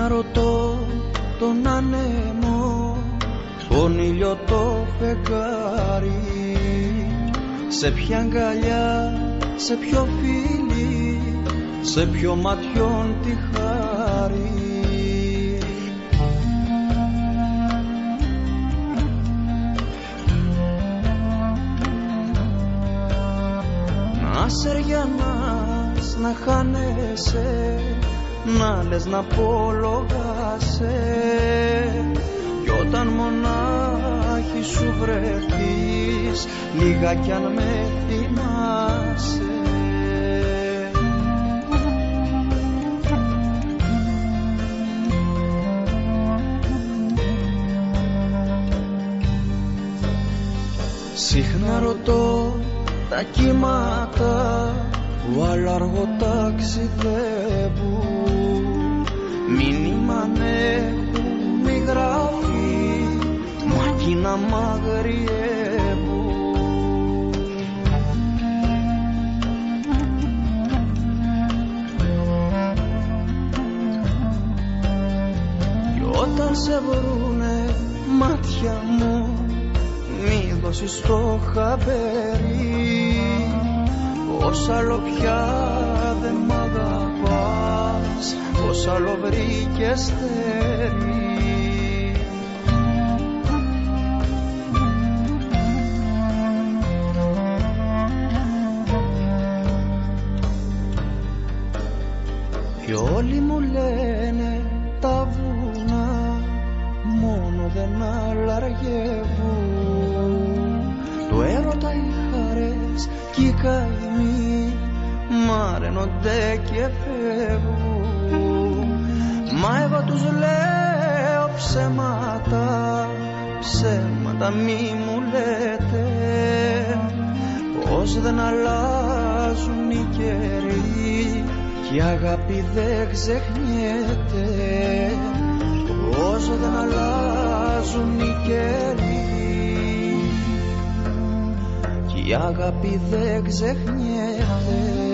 Συχνά ρωτώ τον άνεμο, τον ήλιο το φεγγάρι, σε ποια αγκαλιά, σε ποιο φίλι, σε ποιο ματιόν τη χάρη. Να σεριανάς, να χάνεσαι, να λες να απολογάσαι, κι όταν μονάχη σου βρεθείς, λίγα κι αν με θυμάσαι. Συχνά ρωτώ τα κύματα που άλλα αργό ταξιδεύουν, μήνυμα έχουν μη γράφει, μα κι να μαγριεύουν. Κι όταν σε βρουνε μάτια μου, μη δώσεις το χαμπέρι, πως άλλο πια δεν μ' αγαπάς, πως άλλο βρήκες θέρι. Κι όλοι μου λένε τα βουνά μόνο δεν αλλαργεύουν, το έρωτα οι χαρές κι οι καημοί μαραίνονται και φεύγουν. Μα εγώ τους λέω ψέματα, ψέματα μη μου λέτε, πως δεν αλλάζουν οι καιροί κι η αγάπη δεν ξεχνιέται, πως δεν αλλάζουν οι καιροί κι η αγάπη δεν ξεχνιέται.